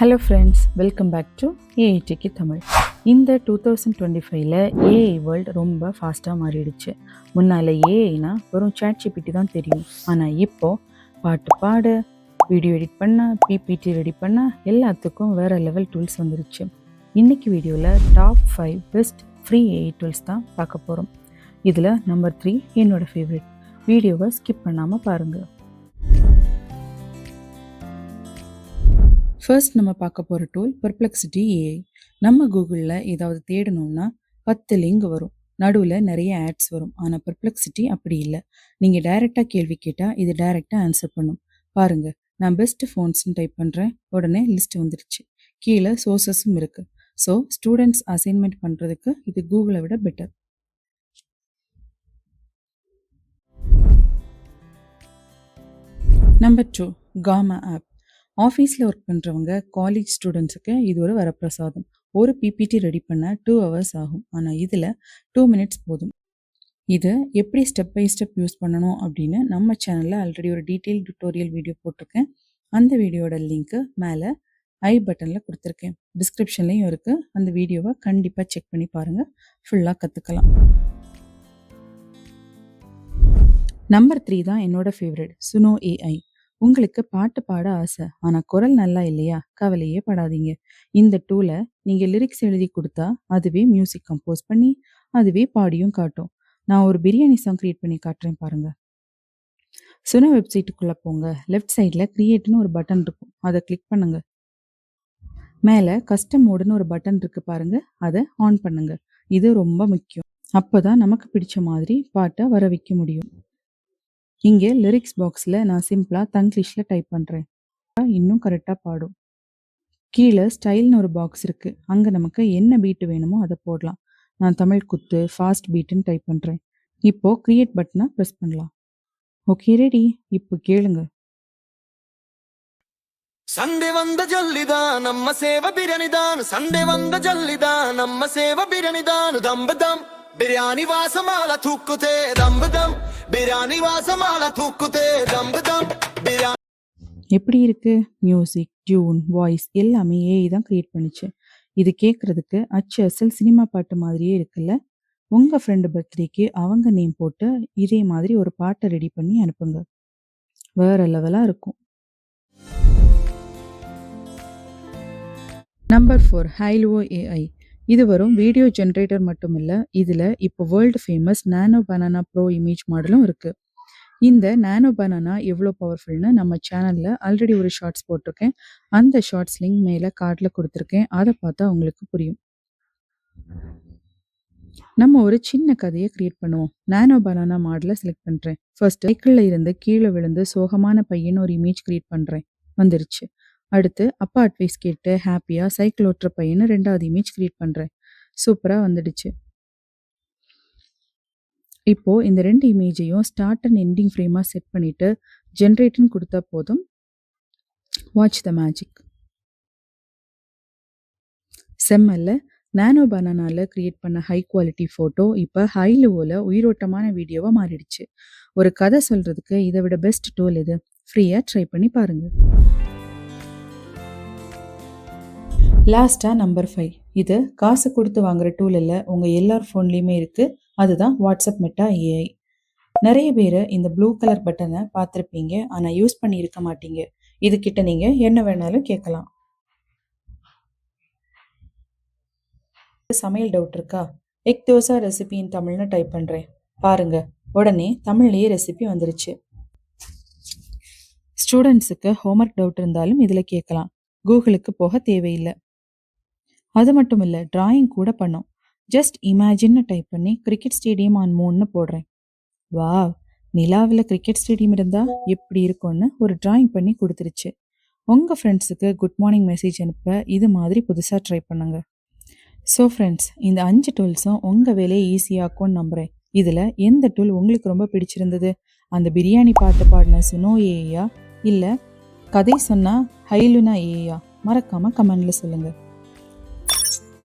Hello friends, welcome back to ஏஐடிக்கு தமிழ். இந்த 2025ல் ஏஐ வேர்ல்டு ரொம்ப ஃபாஸ்ட்டாக மாறிடுச்சு. முன்னால் ஏஐனா வெறும் ChatGPT தான் தெரியும். ஆனால் இப்போது பாட்டு பாட, வீடியோ எடிட் பண்ண, பிபிடி ரெடி பண்ண எல்லாத்துக்கும் வேறு லெவல் டூல்ஸ் வந்துருச்சு. இன்றைக்கி வீடியோவில் top 5 best free AI tools தான் பார்க்க போகிறோம். இதில் நம்பர் 3 என்னோடய ஃபேவரட். வீடியோவை ஸ்கிப் பண்ணாமல் பாருங்கள். ஃபர்ஸ்ட் நம்ம பார்க்க போகிற டூல் பெர்ப்ளெக்சிட்டி ஏஐ. நம்ம கூகுளில் ஏதாவது தேடணும்னா 10 லிங்க் வரும், நடுவில் நிறைய ஆட்ஸ் வரும். ஆனால் பெர்ப்ளெக்சிட்டி அப்படி இல்லை. நீங்கள் டைரெக்டாக கேள்வி கேட்டால் இது டைரெக்டாக ஆன்சர் பண்ணும். பாருங்கள், நான் பெஸ்ட் ஃபோன்ஸ்னு டைப் பண்ணுறேன், உடனே லிஸ்ட் வந்துடுச்சு. கீழே சோர்ஸஸும் இருக்குது. ஸோ ஸ்டூடெண்ட்ஸ் அசைன்மெண்ட் பண்ணுறதுக்கு இது கூகுளை விட பெட்டர். Number 2 comma app. ஆஃபீஸில் ஒர்க் பண்ணுறவங்க, காலேஜ் ஸ்டூடெண்ட்ஸுக்கு இது ஒரு வரப்பிரசாதம். ஒரு பிபிடி ரெடி பண்ண 2 hours ஆகும். ஆனால் இதில் 2 minutes போதும். இதை எப்படி ஸ்டெப் பை ஸ்டெப் யூஸ் பண்ணணும் அப்படின்னு நம்ம சேனலில் ஆல்ரெடி ஒரு டீட்டெயில் டியூட்டோரியல் வீடியோ போட்டிருக்கேன். அந்த வீடியோட லிங்க்கு மேலே ஐ பட்டனில் கொடுத்துருக்கேன், டிஸ்கிரிப்ஷன்லேயும் இருக்குது. அந்த வீடியோவை கண்டிப்பாக செக் பண்ணி பாருங்கள், ஃபுல்லாக கற்றுக்கலாம். நம்பர் 3 தான் என்னோட ஃபேவரட், சுனோ ஏஐ. உங்களுக்கு பாட்டு பாட ஆசை, ஆனால் குரல் நல்லா இல்லையா? கவலையே படாதீங்க. இந்த டூலை நீங்கள் லிரிக்ஸ் எழுதி கொடுத்தா அதுவே மியூசிக் கம்போஸ் பண்ணி அதுவே பாடியும் காட்டும். நான் ஒரு பிரியாணி சாங் க்ரியேட் பண்ணி காட்டுறேன் பாருங்கள். சுனோ வெப்சைட்டுக்குள்ளே போங்க. லெஃப்ட் சைடில் க்ரியேட்னு ஒரு பட்டன் இருக்கும், அதை கிளிக் பண்ணுங்கள். மேலே கஸ்டம் மோடுன்னு ஒரு பட்டன் இருக்குது பாருங்கள், அதை ஆன் பண்ணுங்க. இது ரொம்ப முக்கியம். அப்போ தான் நமக்கு பிடிச்ச மாதிரி பாட்டை வர வைக்க முடியும். இங்கே லிரிக்ஸ் பாக்ஸில் நான் சிம்பிளாக தங்கிலீஷில் டைப் பண்ணுறேன், இன்னும் கரெக்டாக பாடும். கீழே ஸ்டைல்னு ஒரு பாக்ஸ் இருக்குது, அங்கே நமக்கு என்ன பீட்டு வேணுமோ அதை போடலாம். நான் தமிழ் குத்து, ஃபாஸ்ட் பீட்டுன்னு டைப் பண்ணுறேன். இப்போது க்ரியேட் பட்டனை ப்ரெஸ் பண்ணலாம். Okay, ready. இப்போ கேளுங்க. ಸಂಡೆ ವಂದ ಜಲ್ಲಿದಾನ ನಮ್ಮ ಸೇವ ಬಿರಿಯಾನಿದಾನ, ಸಂಡೆ ವಂದ ಜಲ್ಲಿದಾನ ನಮ್ಮ ಸೇವ ಬಿರಿಯಾನಿದಾನ, ದಂಬ ದಮ್ ಬಿರಿಯಾನಿ ವಾಸಮಾಲ ತೂಕುತೆ, ದಂಬ ದಮ್ பிரியாணி வாசமால தூக்குதே, தம்பு தம் பிரியாணி. எப்படி இருக்கு? மியூசிக், டியூன், வாய்ஸ் எல்லாமே ஏஐ தான் கிரியேட் பண்ணிச்சு. இது கேட்குறதுக்கு அசல் சினிமா பாட்டு மாதிரியே இருக்குல்ல? உங்கள் ஃப்ரெண்டு பர்த்டேக்கு அவங்க நேம் போட்டு இதே மாதிரி ஒரு பாட்டை ரெடி பண்ணி அனுப்புங்க, வேற லெவலாக இருக்கும். Number 4 Hailuo AI. இது வரும் வீடியோ ஜென்ரேட்டர் மட்டும் இல்லை, இதில் இப்போ world famous nano banana pro image மாடலும் இருக்குது. இந்த நானோ பனானா எவ்வளோ பவர்ஃபுல்னு நம்ம சேனலில் ஆல்ரெடி ஒரு ஷார்ட்ஸ் போட்டிருக்கேன். அந்த ஷார்ட்ஸ் லிங்க் மேலே கார்டில் கொடுத்துருக்கேன், அதை பார்த்தா உங்களுக்கு புரியும். நம்ம ஒரு சின்ன கதையை க்ரியேட் பண்ணுவோம். நானோ பனானா மாடலை செலக்ட் பண்ணுறேன். ஃபர்ஸ்ட் சைக்கிளில் இருந்து கீழே விழுந்து சோகமான பையன் ஒரு இமேஜ் க்ரியேட் பண்ணுறேன், வந்துருச்சு. அடுத்து அப்பா அட்வைஸ் கேட்டு ஹாப்பியாக சைக்கிள் ஓட்டுற பையனை 2வது இமேஜ் க்ரியேட் பண்ணுறேன், சூப்பராக வந்துடுச்சு. இப்போது இந்த 2 இமேஜையும் ஸ்டார்ட் அண்ட் எண்டிங் ஃப்ரேமாக செட் பண்ணிவிட்டு ஜென்ரேட்னு கொடுத்தா போதும். Watch the magic. செம்மல்ல? நானோ பனானாவில் க்ரியேட் பண்ண ஹை குவாலிட்டி ஃபோட்டோ இப்போ ஹைலுவோவில் உயிரோட்டமான வீடியோவாக மாறிடுச்சு. ஒரு கதை சொல்கிறதுக்கு இதை விட பெஸ்ட் டூல் இது. ஃப்ரீயாக ட்ரை பண்ணி பாருங்கள். லாஸ்ட்டாக நம்பர் 5. இது காசு கொடுத்து வாங்குகிற டூல் இல்லை, உங்கள் எல்லார் ஃபோன்லேயுமே இருக்குது. அதுதான் வாட்ஸ்அப் மெட்டா ஏஐ. நிறைய பேர் இந்த ப்ளூ கலர் பட்டனை பார்த்துருப்பீங்க, ஆனால் யூஸ் பண்ணி இருக்க மாட்டீங்க. இதுக்கிட்ட நீங்கள் என்ன வேணாலும் கேட்கலாம். சமையல் டவுட் இருக்கா? எக் தோசா ரெசிபின்னு தமிழ்னு டைப் பண்ணுறேன் பாருங்கள், உடனே தமிழ்லேயே ரெசிபி வந்துருச்சு. ஸ்டூடெண்ட்ஸுக்கு ஹோம்ஒர்க் டவுட் இருந்தாலும் இதில் கேட்கலாம், கூகுளுக்கு போக தேவையில்லை. அது மட்டும் இல்லை, டிராயிங் கூட பண்ணோம். ஜஸ்ட் இமேஜின்னு டைப் பண்ணி கிரிக்கெட் ஸ்டேடியம் ஆன் மூன்னு போடுறேன். வாவ், நிலாவில் கிரிக்கெட் ஸ்டேடியம் இருந்தால் எப்படி இருக்கும்னு ஒரு டிராயிங் பண்ணி கொடுத்துருச்சு. உங்கள் ஃப்ரெண்ட்ஸுக்கு குட் மார்னிங் மெசேஜ் அனுப்ப இது மாதிரி புதுசாக ட்ரை பண்ணுங்க. ஸோ ஃப்ரெண்ட்ஸ், இந்த 5 டூல்ஸும் உங்கள் வேலையை ஈஸியாக்கும்னு நம்புகிறேன். இதில் எந்த டூல் உங்களுக்கு ரொம்ப பிடிச்சிருந்தது? அந்த பிரியாணி பாட்டு பாடின சுனோ ஏஐயா, இல்லை கதை சொன்னால் ஹைலுனா ஏஐயா? மறக்காமல் கமெண்டில் சொல்லுங்கள்.